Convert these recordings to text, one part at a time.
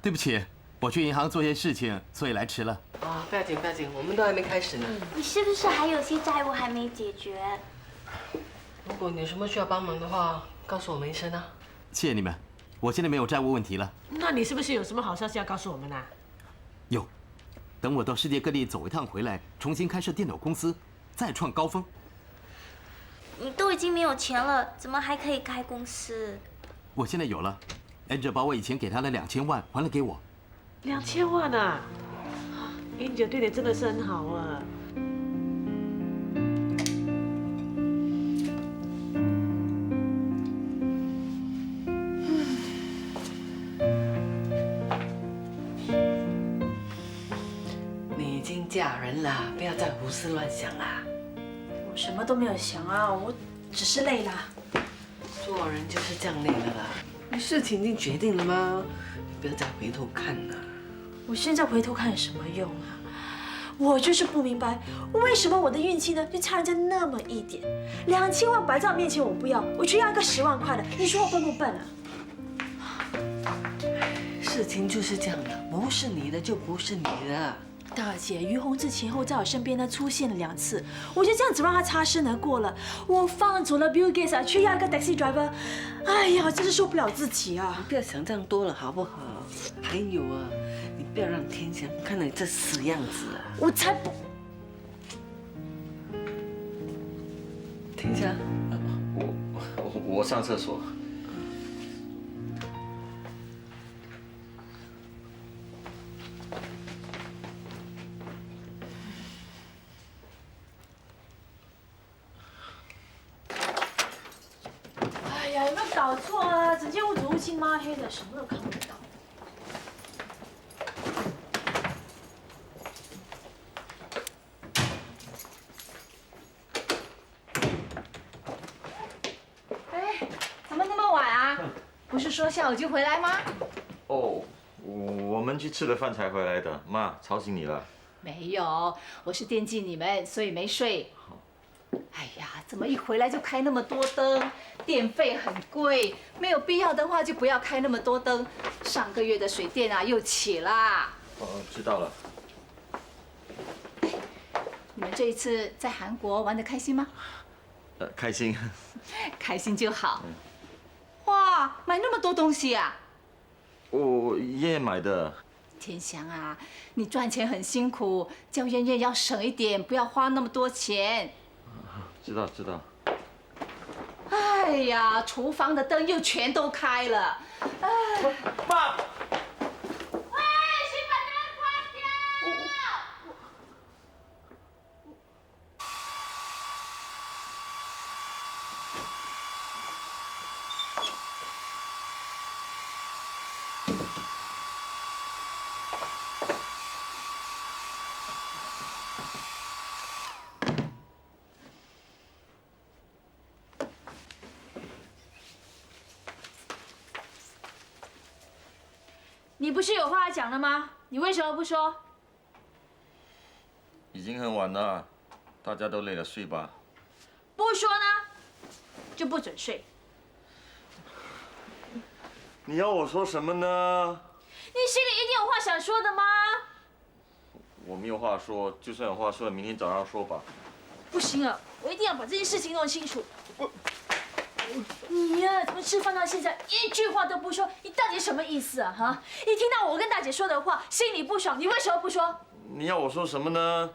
对不起，我去银行做些事情，所以来迟了。啊，不要紧，不要紧，我们都还没开始呢。你是不是还有些债务还没解决？如果你有什么需要帮忙的话，告诉我们一声啊。谢谢你们，我现在没有债务问题了。那你是不是有什么好消息要告诉我们呢？有，等我到世界各地走一趟回来，重新开设电脑公司，再创高峰。你都已经没有钱了，怎么还可以开公司？我现在有了，Angel 把我以前给他的2000万还了给我。2000万啊！英姐对你真的是很好啊。你已经嫁人了，不要再胡思乱想啦。我什么都没有想啊，我只是累了。做人就是这样累了啦。你事情已经决定了吗？不要再回头看了。我现在回头看有什么用啊？我就是不明白，为什么我的运气呢就差人家那么一点？2000万摆在我面前我不要，我却要一个10万块的，你说我笨不笨啊？事情就是这样的，不是你的就不是你的。大姐，于洪志前后在我身边呢出现了2次，我就这样子让他擦身而过了。我放走了 Bill Gates 啊，却要一个 taxi driver， 哎呀，真是受不了自己啊！不要想这样多了，好不好？还有啊，你不要让天祥看到你这死样子啊！我才不。天祥，我上厕所。哎呀，有没有搞错啊？整间屋子乌漆抹黑的，什么都看不到。哎，怎么那么晚啊？不是说下午就回来吗？哦，我们去吃了饭才回来的，妈，吵醒你了？没有，我是惦记你们，所以没睡。哎呀，怎么一回来就开那么多灯？电费很贵，没有必要的话就不要开那么多灯。上个月的水电啊又起啦。哦，知道了。你们这一次在韩国玩得开心吗？开心。开心就好。哇，买那么多东西啊！我爷爷买的。天祥啊，你赚钱很辛苦，叫燕燕要省一点，不要花那么多钱。知道。哎呀，厨房的灯又全都开了。哎，妈。喂，请把灯关掉。你不是有话要讲了吗？你为什么不说？已经很晚了，大家都累了，睡吧。不说呢，就不准睡。你要我说什么呢？你心里一定有话想说的吗？我没有话说，就算有话说，明天早上说吧。不行啊，我一定要把这件事情弄清楚。你呀，怎么吃饭到现在一句话都不说？你到底什么意思啊？哈！一听到我跟大姐说的话，心里不爽，你为什么不说？你要我说什么呢？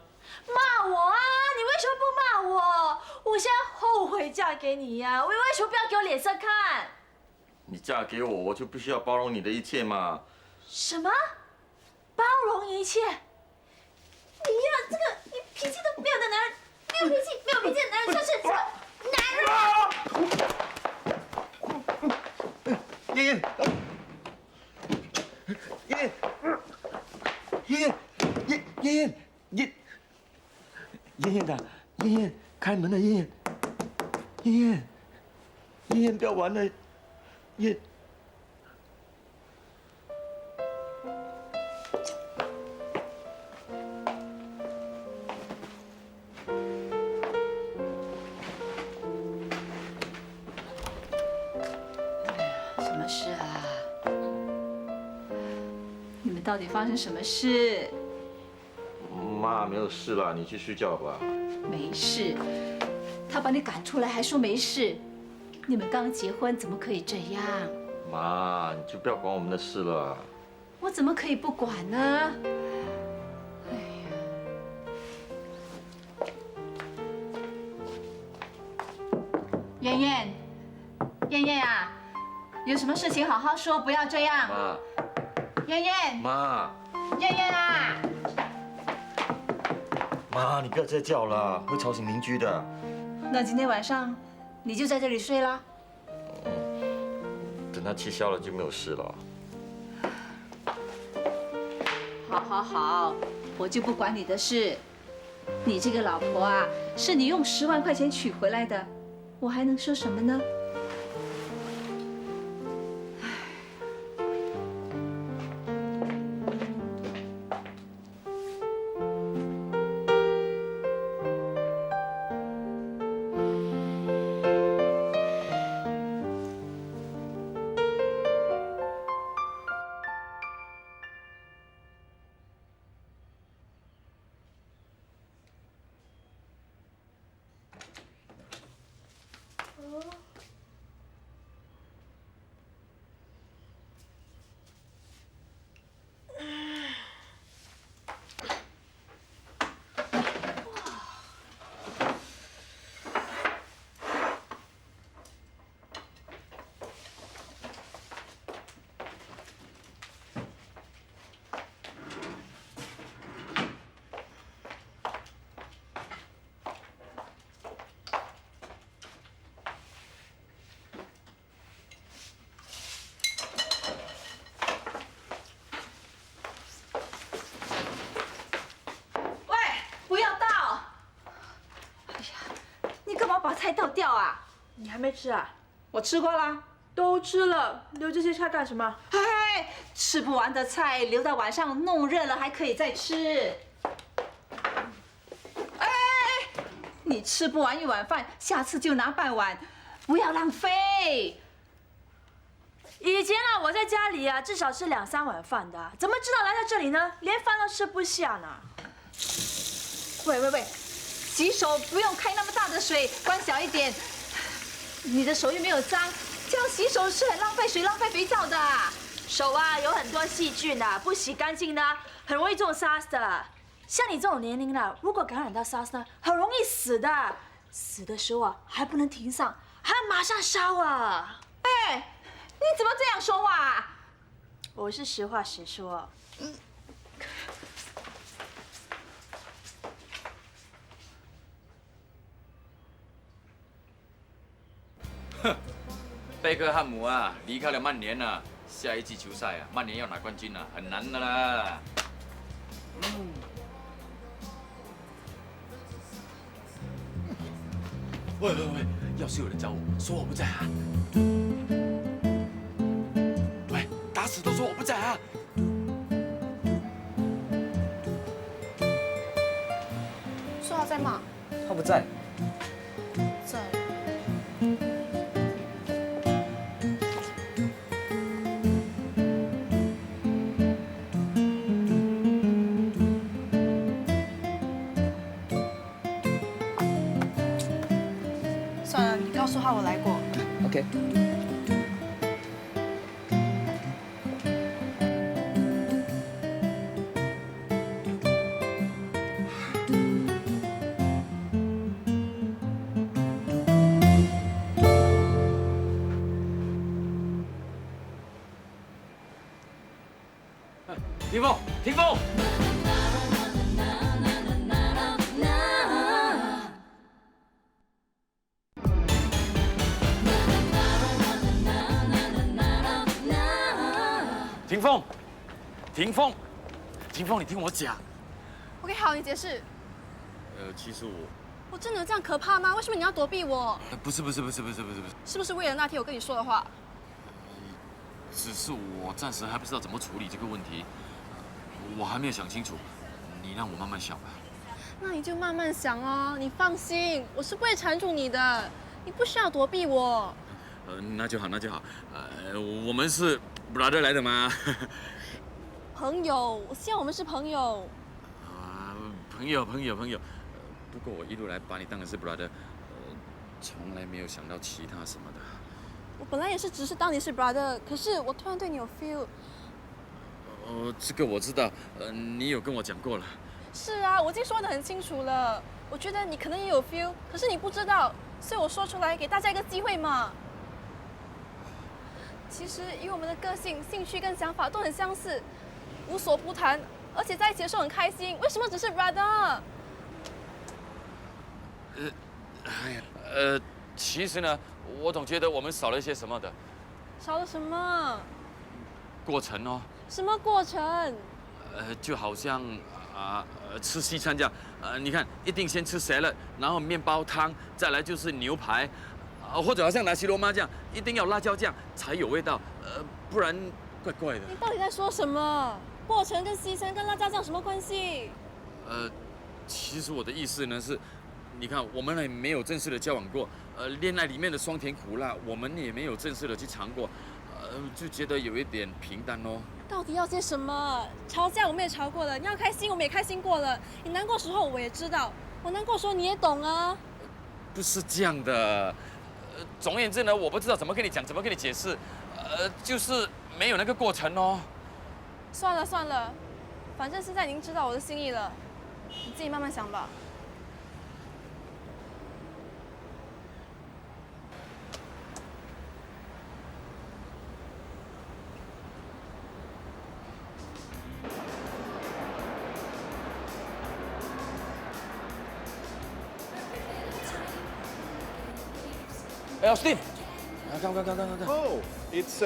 骂我啊！你为什么不骂我？我现在后悔嫁给你呀！为什么不要给我脸色看？你嫁给我，我就必须要包容你的一切嘛。什么？包容一切？你呀，这个你脾气都没有的男人，没有脾气的男人就是什么男人？燕燕，燕燕，燕燕的，燕燕，开门了，燕燕，不要玩了，燕。什么事啊？到底发生什么事？妈，没有事了，你去睡觉吧。没事，他把你赶出来还说没事，你们刚结婚怎么可以这样？妈，你就不要管我们的事了。我怎么可以不管呢？哎呀，燕燕，燕燕呀，有什么事情好好说，不要这样。妈，燕燕，妈，燕燕啊！妈，你不要再叫了，会吵醒邻居的。那今天晚上你就在这里睡啦。等他气消了就没有事了。好，好，好，我就不管你的事。你这个老婆啊，是你用10万块钱娶回来的，我还能说什么呢？把菜倒掉啊！你还没吃啊？我吃过啦。都吃了，留这些菜干什么？哎，吃不完的菜留到晚上弄热了还可以再吃。哎，你吃不完一碗饭，下次就拿半碗，不要浪费。以前啊，我在家里啊，至少吃2、3碗饭的，怎么知道来到这里呢，连饭都吃不下呢？喂，洗手不用开那么大的水，关小一点。你的手又没有脏，这样洗手是很浪费水、浪费肥皂的。手啊有很多细菌的，不洗干净呢，很容易中 SARS 的。像你这种年龄了，如果感染到 SARS 呢，很容易死的。死的时候啊，还不能停上，还要马上烧啊！哎，你怎么这样说话啊？我是实话实说。哼，贝克汉姆啊，离开了曼联啊，下一季球赛啊，曼联要拿冠军啊，很难的啦。喂，要是有人找我说我不在啊，喂，打死都说我不在啊。说他在吗？他不在。在。算了，你告诉他我来过。OK。霆锋，霆锋！霆锋，霆锋，霆锋，你听我讲。OK， 好，你解释。其实我真的有这样可怕吗？为什么你要躲避我？不是，是不是为了那天我跟你说的话？只是我暂时还不知道怎么处理这个问题，我还没有想清楚，你让我慢慢想吧。那你就慢慢想哦，你放心，我是不会缠住你的，你不需要躲避我。那就好，我们是 brother 来的嘛。朋友，我希望我们是朋友。啊，朋友。不过我一路来把你当的是 brother， 从来没有想到其他什么的。我本来也是只是当你是 brother， 可是我突然对你有 feel。这个我知道，你有跟我讲过了。是啊，我已经说得很清楚了。我觉得你可能也有 feel， 可是你不知道，所以我说出来给大家一个机会嘛。其实以我们的个性、兴趣跟想法都很相似，无所不谈，而且在一起的时候很开心。为什么只是 brother？其实呢，我总觉得我们少了一些什么的。少了什么？过程哦。什么过程？就好像吃西餐这样，你看，一定先吃 salad， 然后面包汤，再来就是牛排，或者好像拿西罗妈这样，一定要辣椒酱才有味道，不然怪怪的。你到底在说什么？过程跟西餐跟辣椒酱什么关系？其实我的意思呢是，你看我们也没有正式的交往过，恋爱里面的酸甜苦辣，我们也没有正式的去尝过，就觉得有一点平淡哦。到底要些什么？吵架我们也吵过了，你要开心我们也开心过了，你难过时候我也知道，我难过时候你也懂啊。不是这样的，总而言之呢，我不知道怎么跟你讲，怎么跟你解释，就是没有那个过程哦。算了，反正现在已经知道我的心意了，你自己慢慢想吧。Hey, Austin. Come. Oh, it's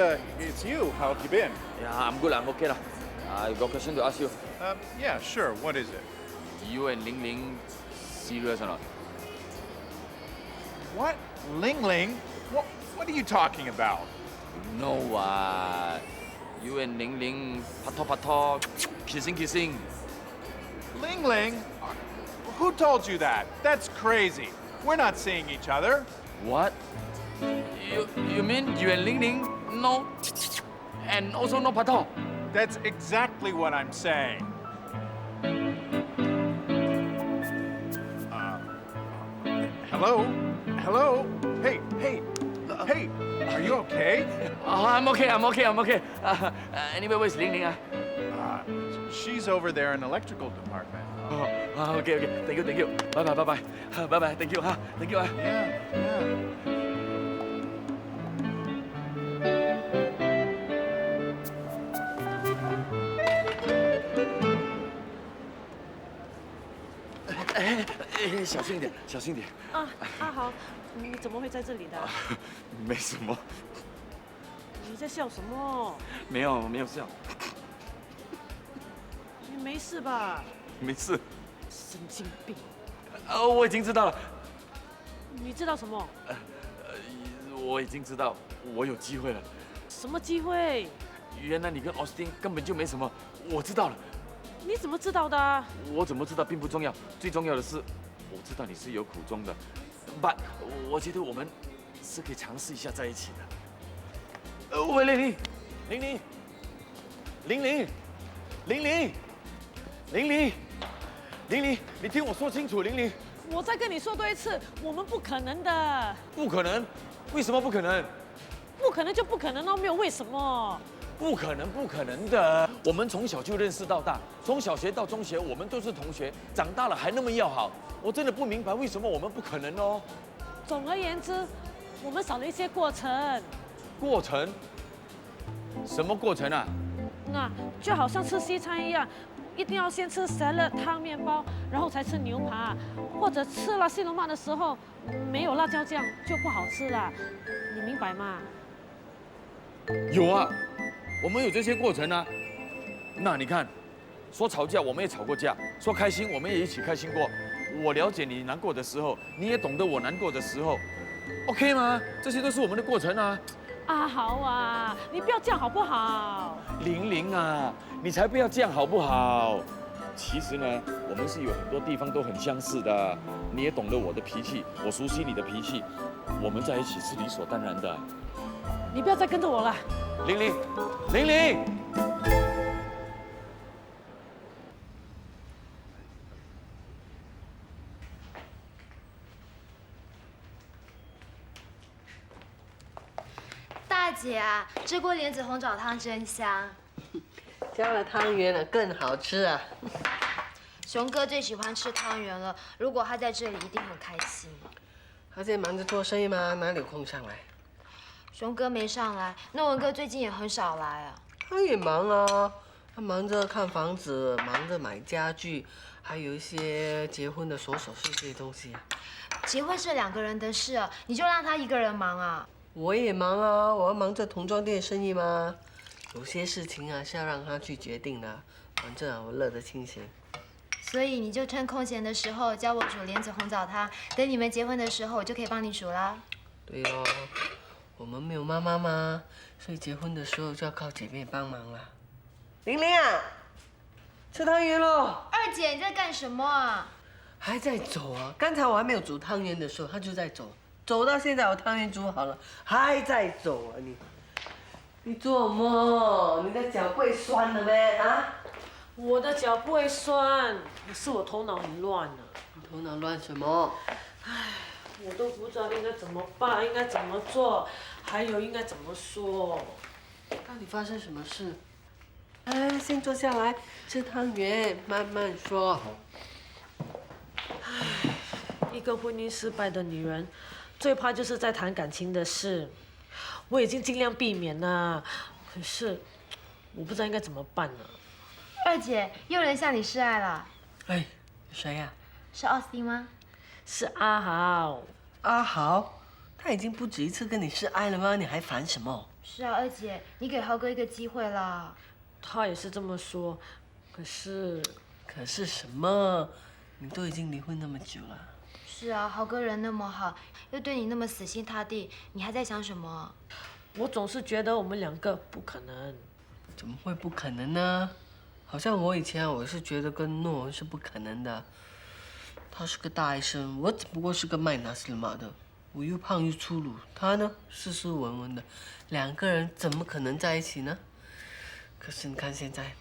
you. How have you been? Yeah, I'm good. I'm okay lah. I got a question to ask you. Yeah, sure. What is it? You and Ling Ling serious or not? What? Ling Ling? What are you talking about? You know what? You and Ling Ling pato, kissing. Ling Ling? Who told you that? That's crazy. We're not seeing each other. What? You mean you and Ling Ling no, and also no pato? That's exactly what I'm saying. Hello? Hey, are you okay? I'm okay. Anyway, where's Ling Ling? She's over there in the electrical department. Okay. Thank you. Bye. Thank you. Yeah.小心点。啊，阿豪，你怎么会在这里的？没什么，你在笑什么？没有笑，你没事吧？没事。神经病！我已经知道了。你知道什么？我已经知道，我有机会了。什么机会？原来你跟 Austin 根本就没什么，我知道了。你怎么知道的？我怎么知道并不重要，最重要的是，我知道你是有苦衷的。But 我觉得我们是可以尝试一下在一起的。喂，玲玲，你听我说清楚，玲玲。我再跟你说多一次，我们不可能的。不可能？为什么不可能？不可能就不可能哦，没有为什么。不可能的。我们从小就认识到大，从小学到中学，我们都是同学，长大了还那么要好，我真的不明白为什么我们不可能哦。总而言之，我们少了一些过程。过程？什么过程啊？那就好像吃西餐一样，一定要先吃 salad 汤面包，然后才吃牛排，或者吃了西罗曼的时候没有辣椒酱就不好吃了，你明白吗？有啊。我们有这些过程啊，那你看，说吵架我们也吵过架，说开心我们也一起开心过。我了解你难过的时候，你也懂得我难过的时候 ，OK 吗？这些都是我们的过程啊。阿豪啊，你不要这样好不好？玲玲啊，你才不要这样好不好？其实呢，我们是有很多地方都很相似的，你也懂得我的脾气，我熟悉你的脾气，我们在一起是理所当然的。你不要再跟着我了。玲玲，姐啊，这锅莲子红枣汤真香。加了汤圆了更好吃啊！熊哥最喜欢吃汤圆了，如果他在这里，一定很开心。他在忙着做生意吗？哪里有空上来？熊哥没上来，诺文哥最近也很少来啊。他也忙啊，他忙着看房子，忙着买家具，还有一些结婚的手续这些东西。结婚是2个人的事啊，你就让他一个人忙啊。我也忙啊，我要忙着童装店生意吗？有些事情啊是要让他去决定的，反正啊我乐得清闲。所以你就趁空闲的时候教我煮莲子红枣汤，等你们结婚的时候，我就可以帮你煮啦。对哦，我们没有妈妈嘛，所以结婚的时候就要靠姐妹帮忙啦。玲玲啊，吃汤圆喽！二姐，你在干什么啊？还在走啊！刚才我还没有煮汤圆的时候，他就在走，走到现在我汤圆煮好了，还在走啊你！你做梦？你的脚不会酸了咩？啊？我的脚不会酸，是我头脑很乱呢。你头脑乱什么？唉，我都不知道应该怎么办，应该怎么做，还有应该怎么说。到底发生什么事？哎，先坐下来吃汤圆，慢慢说。唉，一个婚姻失败的女人，最怕就是在谈感情的事。我已经尽量避免了，可是我不知道应该怎么办呢。二姐，又有人向你示爱了。哎，谁呀？是奥斯汀吗？是阿豪。阿豪，他已经不止一次跟你示爱了吗？你还烦什么？是啊，二姐，你给豪哥一个机会啦。他也是这么说，可是什么？你都已经离婚那么久了。是啊，豪哥人那么好，又对你那么死心塌地，你还在想什么？我总是觉得我们2个不可能。怎么会不可能呢？好像我以前我是觉得跟诺文是不可能的。他是个大医生，我只不过是个卖拿斯马的。我又胖又粗鲁，他呢斯斯文文的，2个人怎么可能在一起呢？可是你看现在，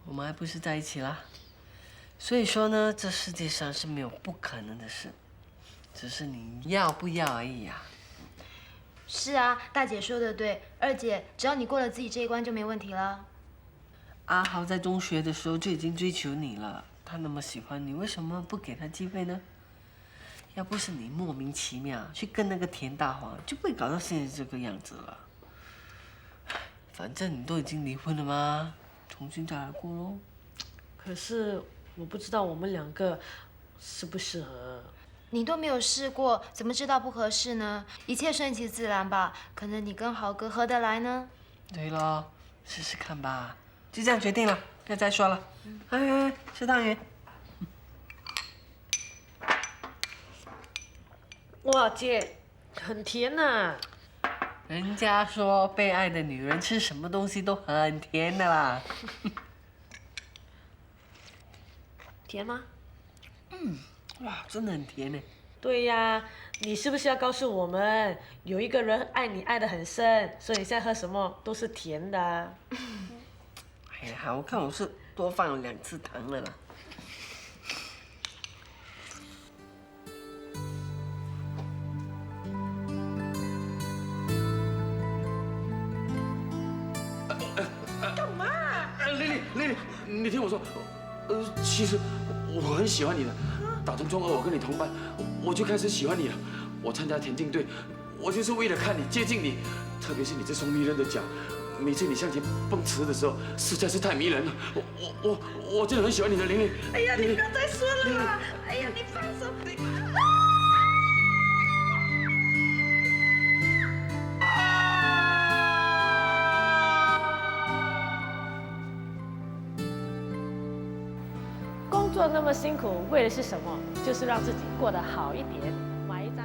我们还不是在一起啦。所以说呢，这世界上是没有不可能的事，只是你要不要而已啊。是啊，大姐说的对，二姐，只要你过了自己这一关就没问题了。阿豪在中学的时候就已经追求你了，他那么喜欢你，为什么不给他机会呢？要不是你莫名其妙去跟那个田大黄，就不会搞到现在这个样子了。反正你都已经离婚了嘛，重新再来过喽。可是我不知道我们2个适不适合。你都没有试过，怎么知道不合适呢？一切顺其自然吧，可能你跟豪哥合得来呢。对咯，试试看吧。就这样决定了，不要再说了。哎，吃汤圆。哇，姐，很甜呐。人家说被爱的女人吃什么东西都很甜的啦。甜吗？哇，真的很甜呢。对呀，你是不是要告诉我们，有一个人爱你爱得很深，所以你现在喝什么都是甜的啊？哎呀，我看我是多放了2次糖了啦。干嘛？丽丽，你听我说，其实我很喜欢你的。打从中2我跟你同班，我就开始喜欢你了。我参加田径队，我就是为了看你接近你，特别是你这双迷人的脚，每次你向前蹦驰的时候，实在是太迷人了。我真的很喜欢你的玲玲。哎呀，你不要再说了啦！哎呀，你放手！工作那么辛苦，为的是什么？就是让自己过得好一点。买一张。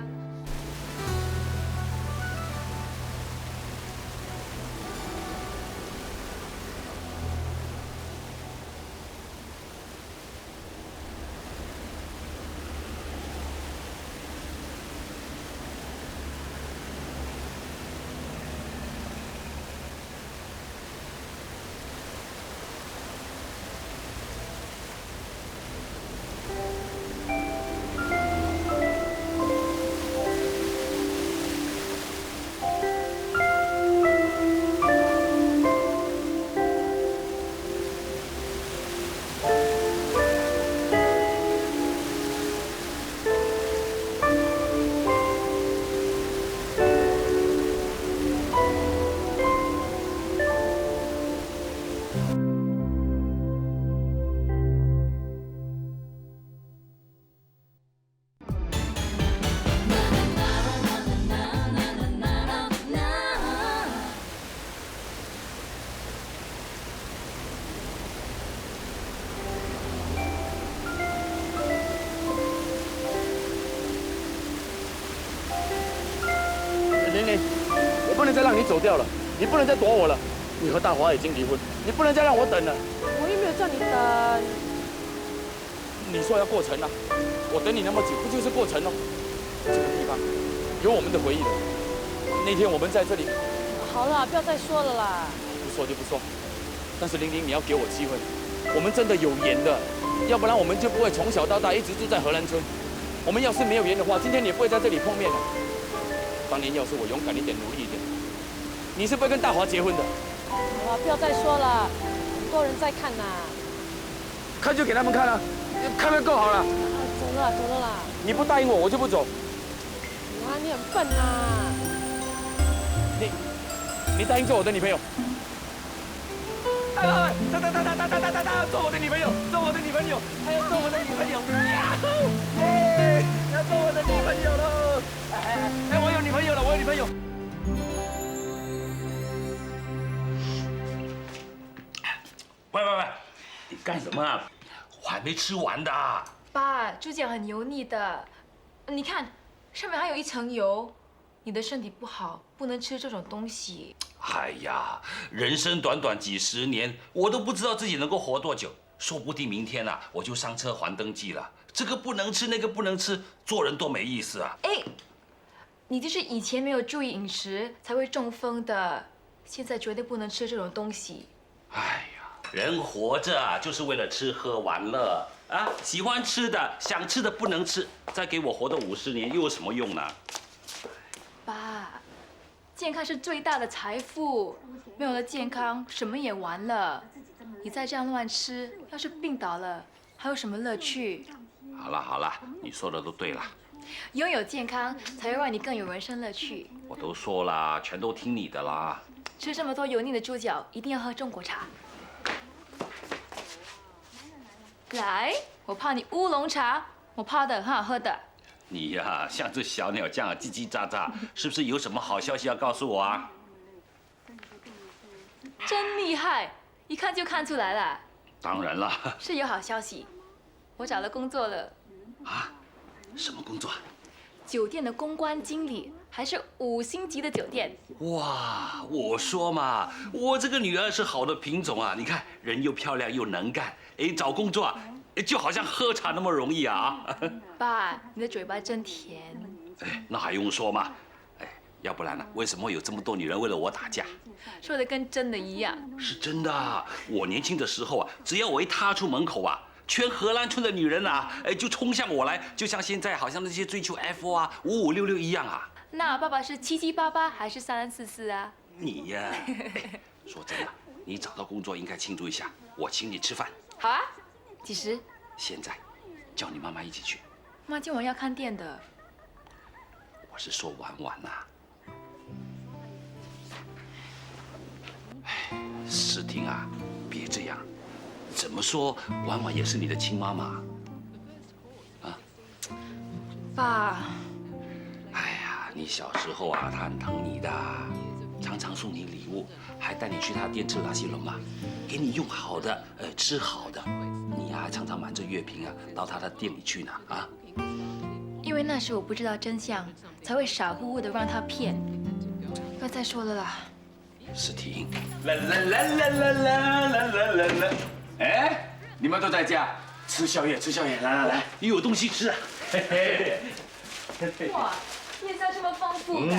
再让你走掉了，你不能再躲我了。你和大华已经离婚，你不能再让我等了。我又没有叫你等。你说要过城啊，我等你那么久，不就是过城喽？这个地方有我们的回忆的。那天我们在这里。好了，不要再说了啦。不说就不说，但是玲玲，你要给我机会，我们真的有缘的，要不然我们就不会从小到大一直住在荷兰村。我们要是没有缘的话，今天你也不会在这里碰面的。当年要是我勇敢一点，努力一点，你是不会跟大华结婚的。好了，不要再说了，很多人在看呐。看就给他们看啊，看个够好了。走了，走了啦。你不答应我，我就不走。啊，你很笨呐。你答应做我的女朋友？哎，做我的女朋友，做我的女朋友，还要做我的女朋友，耶！要做我的女朋友喽！哎，我有女朋友了，我有女朋友。喂，你干什么啊？我还没吃完的。爸，猪脚很油腻的，你看上面还有一层油，你的身体不好，不能吃这种东西。哎呀，人生短短几十年，我都不知道自己能够活多久，说不定明天啊，我就上车还登记了。这个不能吃，那个不能吃，做人多没意思啊！哎，你就是以前没有注意饮食才会中风的，现在绝对不能吃这种东西。哎呀，人活着啊，就是为了吃喝玩乐啊，喜欢吃的、想吃的不能吃，再给我活到50年又有什么用呢？爸，健康是最大的财富，没有了健康，什么也完了。你再这样乱吃，要是病倒了，还有什么乐趣？好了，你说的都对了。拥有健康，才会让你更有人生乐趣。我都说了，全都听你的啦。吃这么多油腻的猪脚，一定要喝中国茶。来，我泡你乌龙茶，我泡的很好喝的。你呀，像只小鸟这样叽叽喳喳，是不是有什么好消息要告诉我啊？真厉害，一看就看出来了。当然了。是有好消息，我找了工作了。啊？什么工作？酒店的公关经理，还是5星级的酒店。哇，我说嘛，我这个女儿是好的品种啊！你看，人又漂亮又能干，哎，找工作啊，就好像喝茶那么容易啊！爸，你的嘴巴真甜。哎，那还用说吗？哎，要不然呢？为什么有这么多女人为了我打架？说的跟真的一样。是真的啊！我年轻的时候啊，只要我一踏出门口啊，全荷兰村的女人啊，哎，就冲向我来，就像现在好像那些追求 F 啊、5566一样啊。那爸爸是7788还是3344啊？你呀，哎，说真的，你找到工作应该庆祝一下，我请你吃饭。好啊，几时？现在，叫你妈妈一起去。妈今晚要看店的。我是说玩玩呐。哎，世婷啊，别这样，怎么说婉婉也是你的亲妈妈。啊？爸。哎呀，你小时候啊，她很疼你的，常常送你礼物，还带你去她店吃拉西隆嘛，给你用好的，吃好的。你呀，还常常瞒着月平啊，到她的店里去呢，啊？因为那时我不知道真相，才会傻乎乎的让他骗。不要再说了啦。世婷，哎，你们都在家吃宵夜，吃宵夜，来，又有东西吃啊！哇，夜菜这么丰富的。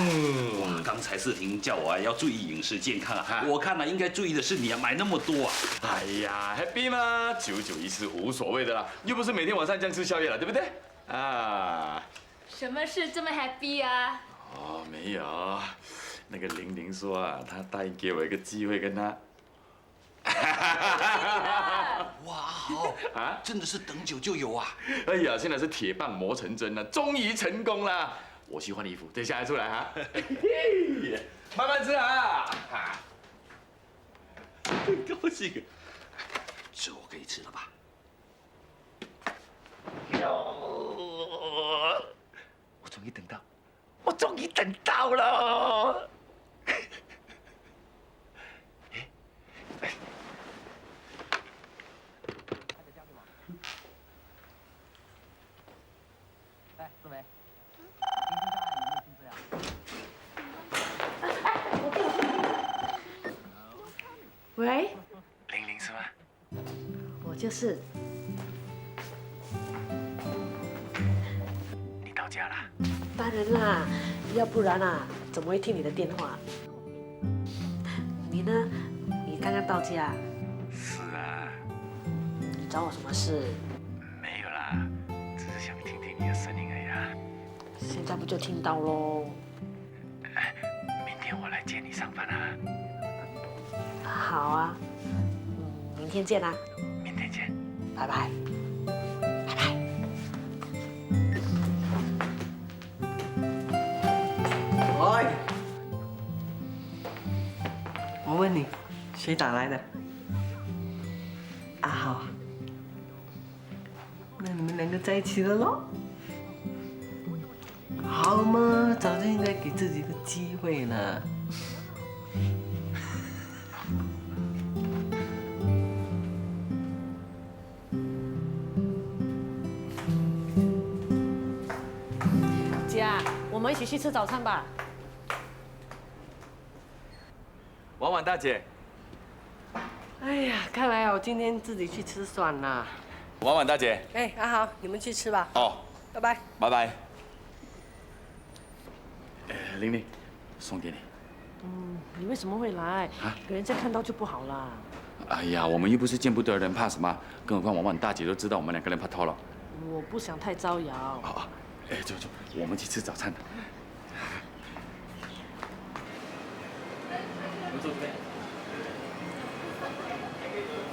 哇，刚才世婷叫我要注意饮食健康啊，我看应该注意的是你啊，买那么多啊。哎呀 ，happy 嘛，久久一次无所谓的啦，又不是每天晚上这样吃宵夜了，对不对？啊。什么事这么 happy 啊？哦，没有，那个玲玲说啊，她答应给我一个机会跟她。哇，好啊，真的是等久就有啊！哎呀，现在是铁棒磨成针了，终于成功了。我去换衣服，等一下还出来哈。慢慢吃啊！高兴，这我可以吃了吧？我终于等到了！我喂，玲玲是吗？我就是。你到家啦？当然啦，要不然啊，怎么会听你的电话？你呢？你刚刚到家？是啊。你找我什么事？没有啦，只是想听听你的声音而已啊。现在不就听到喽？明天我来接你上班啊。好啊，明天见啦。明天见。拜拜。拜拜。喂，我问你，谁打来的？阿豪。那你们两个在一起了咯？好嘛，早就应该给自己个机会了。姐，我们一起去吃早餐吧。婉婉大姐，哎呀，看来我今天自己去吃算了。婉婉大姐。哎，阿豪，你们去吃吧。哦，拜拜。拜拜。玲玲，送给你。你为什么会来？给人家看到就不好啦。哎呀，我们又不是见不得人，怕什么？更何况婉婉大姐都知道我们两个人拍拖了。我不想太招摇。好，走，我们去吃早餐。坐这边。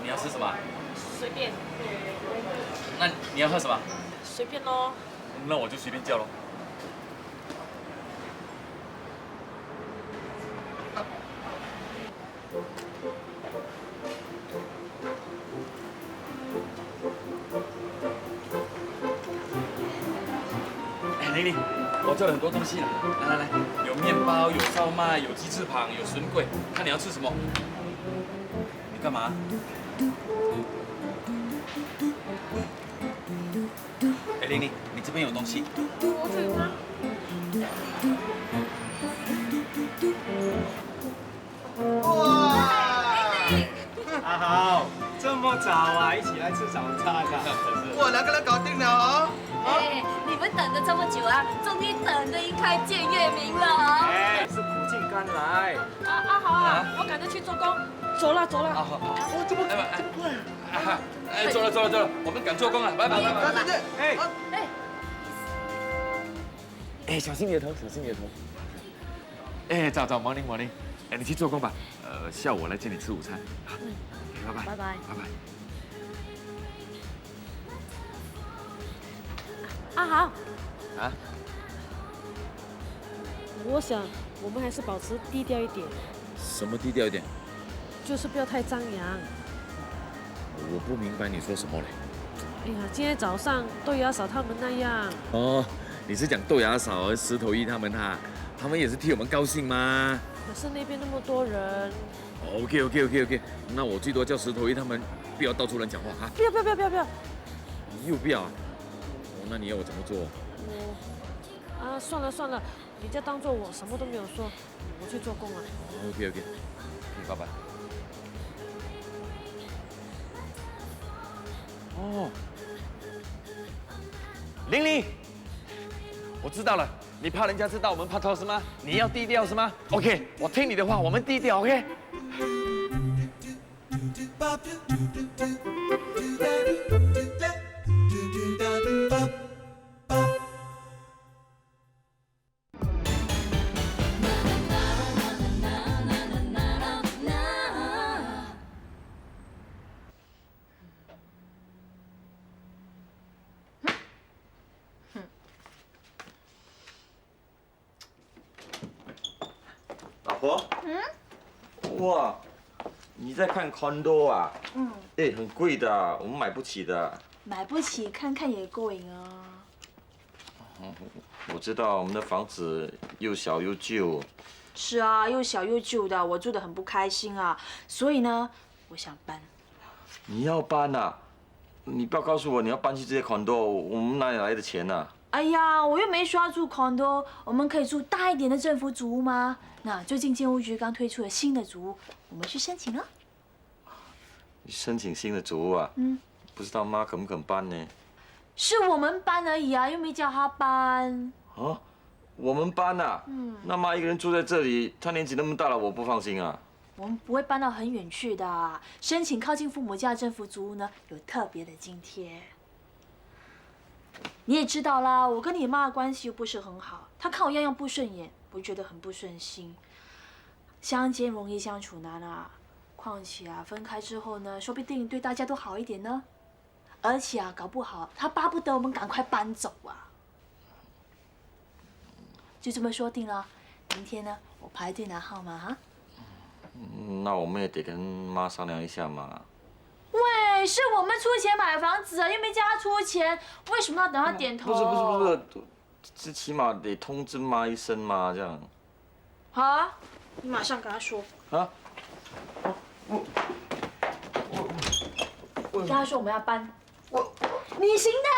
你要吃什么？随便。那你要喝什么？随便咯。那我就随便叫咯。玲玲，我叫了很多东西了，来，有面包，有烧麦，有鸡翅膀，有笋桂，看你要吃什么。你干嘛？玲玲，你这边有东西。我这里吗？哇！阿豪，这么早啊，一起来吃早餐啊！我两个人搞定了哦。哎，你们等了这么久啊，终于等得一开见月明了啊！哎，是苦尽甘来。阿豪啊，我赶着去做工，走了。好，这么快？走了，我们赶做工了，拜拜。哎，小心你的头。哎，早 morning。哎，你去做工吧。下午我来接你吃午餐。拜拜。阿豪。啊？我想我们还是保持低调一点。什么低调一点？就是不要太张扬。我不明白你说什么嘞。哎呀，今天早上豆芽嫂他们那样。哦，你是讲豆芽嫂和石头一他们哈？他们也是替我们高兴吗？可是那边那么多人。OK， 那我最多叫石头一他们不要到处乱讲话哈。不要。你又不要啊？那你要我怎么做？算了，你就当做我什么都没有说，我去做工了。OK，拜拜。哦，玲玲，我知道了，你怕人家知道我们拍拖是吗？你要低调是吗 ？OK， 我听你的话，我们低调 OK。老婆。哇，你在看 condo 啊？哎，很贵的，我们买不起的。买不起，看看也过瘾啊。我知道我们的房子又小又旧。是啊，又小又旧的，我住得很不开心啊。所以呢，我想搬。你要搬啊？你不要告诉我你要搬去这些 condo， 我们哪里来的钱啊？哎呀，我又没说要住 condo， 我们可以住大一点的政府组屋吗？那最近建屋局刚推出了新的组屋，我们去申请了。申请新的组屋啊？不知道妈肯不肯搬呢？是我们搬而已啊，又没叫他搬。啊，我们搬啊？那妈一个人住在这里，她年纪那么大了，我不放心啊。我们不会搬到很远去的，申请靠近父母家的政府租屋呢，有特别的津贴。你也知道啦，我跟你妈的关系又不是很好，她看我样样不顺眼，我觉得很不顺心。相见容易相处难啊，况且啊，分开之后呢，说不定对大家都好一点呢。而且啊，搞不好她巴不得我们赶快搬走啊。就这么说定了，明天呢，我排队拿号码哈。那我们也得跟妈商量一下嘛。喂，是我们出钱买房子啊，又没叫他出钱，为什么要等他点头？不是，最起码得通知妈一声嘛，这样。好啊，你马上跟他说。啊？跟他说我们要搬。你行的。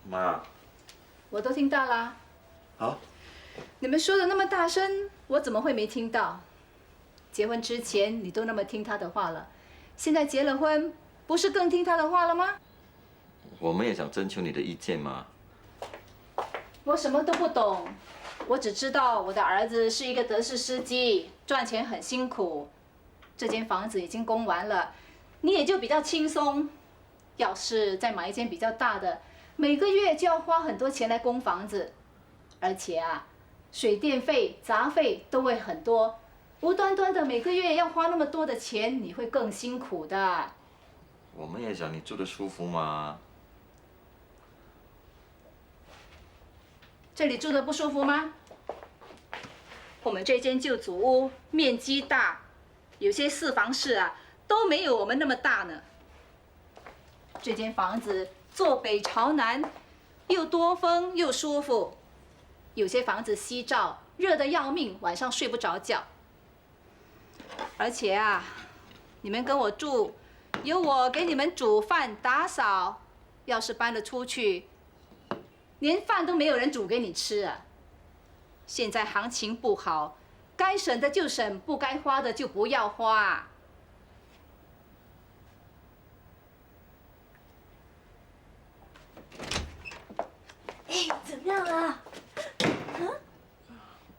妈，我都听到啦。好。你们说的那么大声，我怎么会没听到？结婚之前你都那么听他的话了，现在结了婚，不是更听他的话了吗？我们也想征求你的意见嘛。我什么都不懂，我只知道我的儿子是一个德式司机，赚钱很辛苦。这间房子已经供完了，你也就比较轻松。要是再买一间比较大的，每个月就要花很多钱来供房子，而且啊，水电费、杂费都会很多，无端端的每个月要花那么多的钱，你会更辛苦的。我们也想你住得舒服嘛。这里住得不舒服吗？我们这间旧祖屋面积大，有些四房室啊都没有我们那么大呢。这间房子坐北朝南，又多风又舒服。有些房子西照，热得要命，晚上睡不着觉。而且啊，你们跟我住，有我给你们煮饭打扫。要是搬了出去，连饭都没有人煮给你吃啊！现在行情不好，该省的就省，不该花的就不要花。哎，怎么样啊？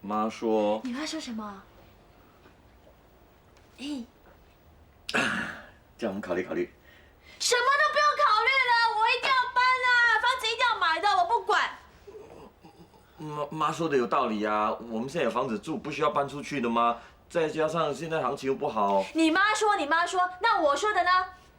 妈说。你妈说什么？哎，叫我们考虑考虑。什么都不用考虑了，我一定要搬啊！房子一定要买的，我不管。妈说的有道理啊，我们现在有房子住，不需要搬出去的吗？再加上现在行情又不好。你妈说，那我说的呢？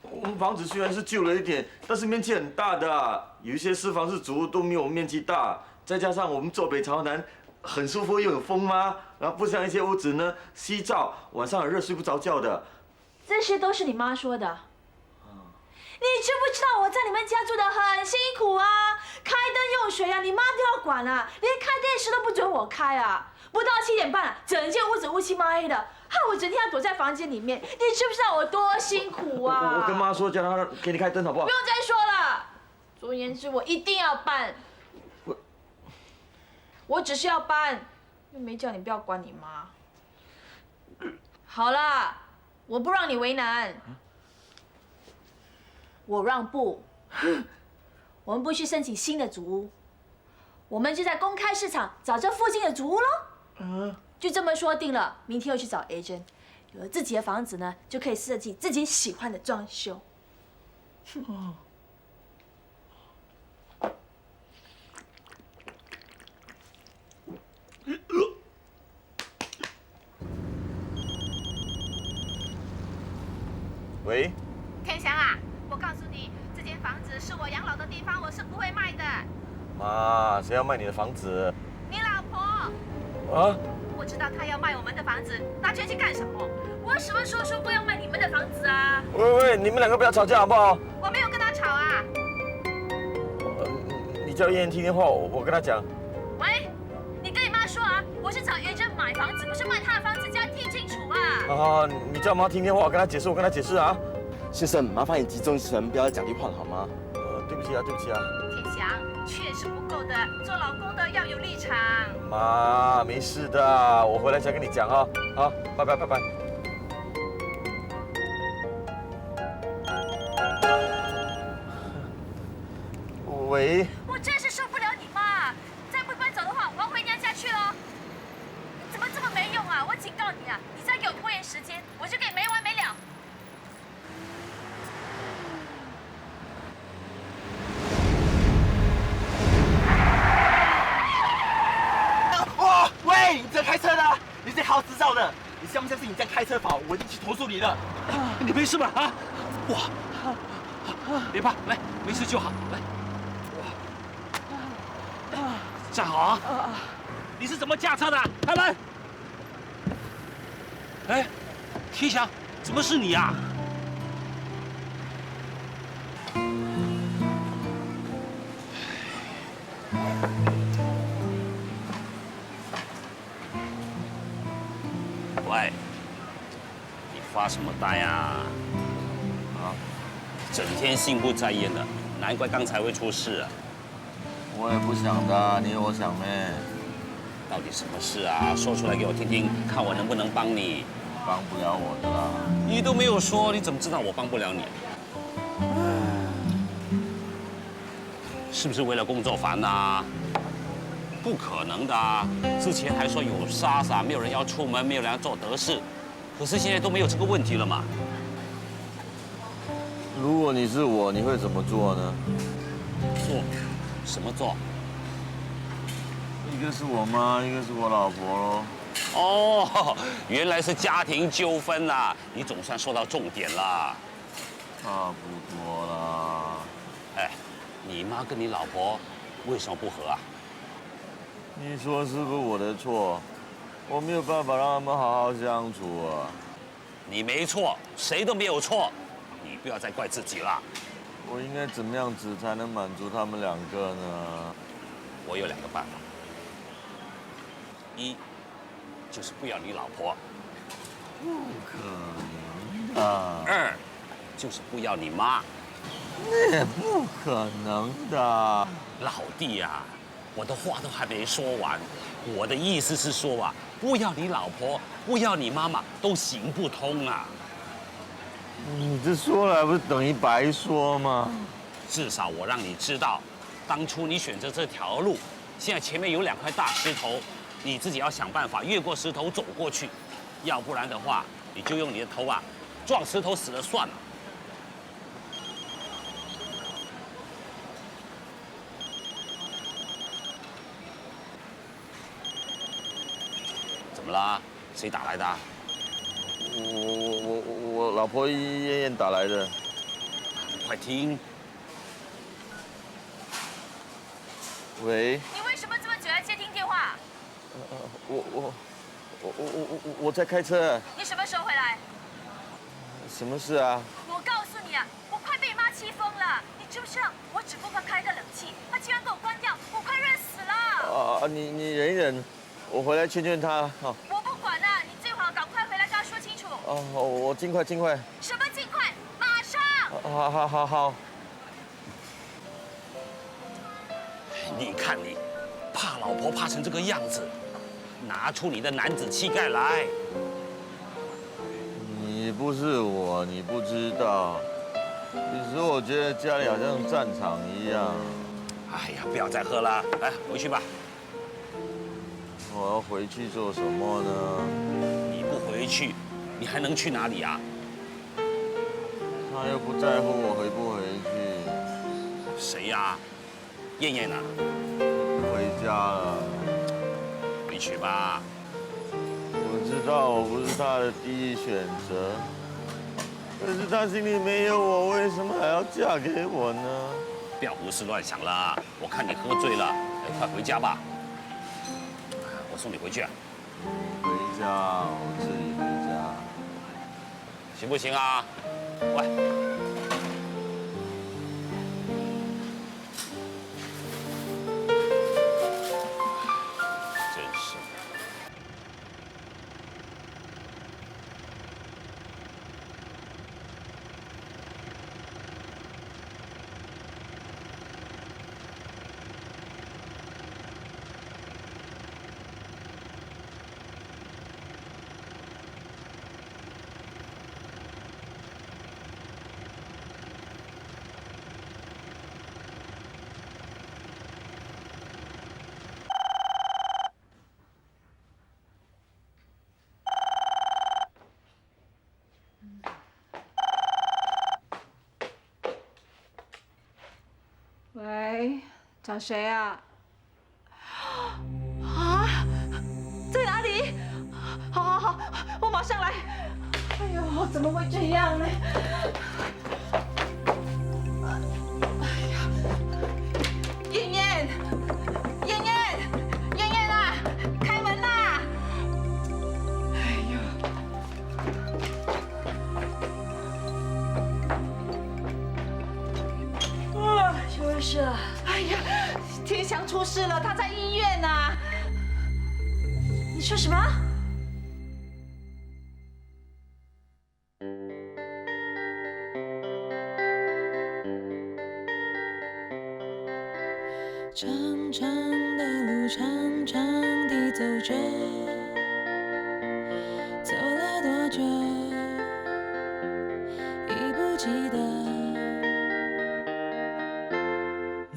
我们房子虽然是旧了一点，但是面积很大的，有一些四房式主屋都没有我们面积大。再加上我们坐北朝南，很舒服又有风吗？然后不像一些屋子呢，西照，晚上很热睡不着觉的。这些都是你妈说的。你知不知道我在你们家住得很辛苦啊？开灯用水啊，你妈都要管啊，连开电视都不准我开啊！不到7点半，整间屋子乌漆嘛黑的，害我整天要躲在房间里面。你知不知道我多辛苦啊？我跟妈说，叫她给你开灯好不好？不用再说了。总而言之，我一定要搬。我只是要搬，又没叫你不要管你妈。好啦，我不让你为难。我让步，我们不去申请新的祖屋，我们就在公开市场找这附近的祖屋喽。就这么说定了，明天又去找 agent， 有了自己的房子呢，就可以设计自己喜欢的装修。喂。天祥啊！我告诉你，这间房子是我养老的地方，我是不会卖的。妈，谁要卖你的房子？你老婆。啊？我知道她要卖我们的房子，拿钱去干什么？我什么时候说过要卖你们的房子啊？喂，你们两个不要吵架好不好？我没有跟她吵啊。你叫燕听电话，我跟她讲。喂，你跟你妈说啊，我是找袁真买房子，不是卖她的房子，叫她听清楚啊。啊，你叫妈听电话，我跟她解释啊。先生，麻烦你集中精神，不要讲地话好吗？对不起啊。天祥，确实不够的，做老公的要有立场。妈，没事的，我回来再跟你讲啊。好，拜拜。喂。我真是受不了你妈！再不搬走的话，我要回娘家去了。你怎么这么没用啊！我警告你啊！你再给我拖延时间，我就跟你没完没了。哇，喂，你这开车的，你这考执照的，你相不相信你这样开车跑，我一定去投诉你的。你没事吧？啊，哇，别怕，来，没事就好，来，站好啊！你是怎么驾车的？开门！哎，天祥，怎么是你啊？喂，你发什么呆啊？整天心不在焉的，难怪刚才会出事啊！我也不想的，你有我想咩？到底什么事啊？说出来给我听听，看我能不能帮你。帮不了我的啦。你都没有说，你怎么知道我帮不了你？是不是为了工作烦啊？不可能的啊！之前还说有莎莎，没有人要出门，没有人要做德事，可是现在都没有这个问题了嘛。如果你是我，你会怎么做呢？做？什么做？一个是我妈，一个是我老婆喽。哦，原来是家庭纠纷啦！你总算说到重点啦。差不多啦。哎，你妈跟你老婆为什么不和啊？你说是不是我的错？我没有办法让他们好好相处啊。你没错，谁都没有错，你不要再怪自己了。我应该怎么样子才能满足他们两个呢？我有2个办法。一，就是不要你老婆。不可能的。2，就是不要你妈。那也不可能的。老弟呀，我的话都还没说完。我的意思是说啊，不要你老婆，不要你妈妈，都行不通啊。你这说来不是等于白说吗？至少我让你知道，当初你选择这条路，现在前面有2块大石头，你自己要想办法越过石头走过去，要不然的话，你就用你的头啊撞石头死了算了。怎么啦？谁打来的？我老婆燕燕打来的。快听。喂。你为什么这么久要接听电话？我在开车。你什么时候回来？什么事啊？我告诉你啊，我快被妈气疯了！你知不知道？我只不过开个冷气，她居然给我关掉，我快热死了！你忍一忍，我回来劝劝她。好。我不管了，你最好赶快回来跟她说清楚。我尽快。什么尽快？马上！好。你看你，怕老婆怕成这个样子，拿出你的男子气概来。你不是我，你不知道。有时候我觉得家里好像战场一样。哎呀，不要再喝了，来回去吧。我要回去做什么呢？你不回去，你还能去哪里啊？他又不在乎我回不回去。谁呀？燕燕啊？回家了。回去吧。我知道我不是他的第一选择，可是他心里没有我，为什么还要嫁给我呢？不要胡思乱想了，我看你喝醉了，快回家吧。我送你回去啊。回家，我自己回家，行不行啊？喂。找谁啊？啊，在哪里？好，我马上来。哎呦，怎么会这样呢？哎呀，燕燕啊，开门呐！哎呦，邱医师，哎呀，天祥出事了，他在医院呐！你说什么？长长的路，长长地走着，走了多久，已不记得。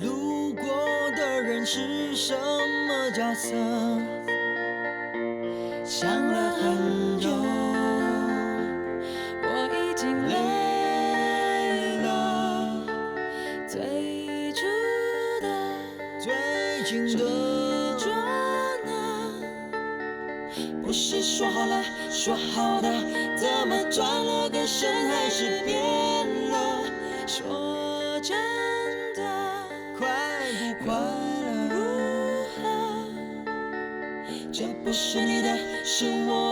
路过的人是什么角色？想了很久，我已经累了，最初最近的捉拿，不是说好了说好的，怎么转了个身还是变了？说真的，快不快乐？这不是你的，是我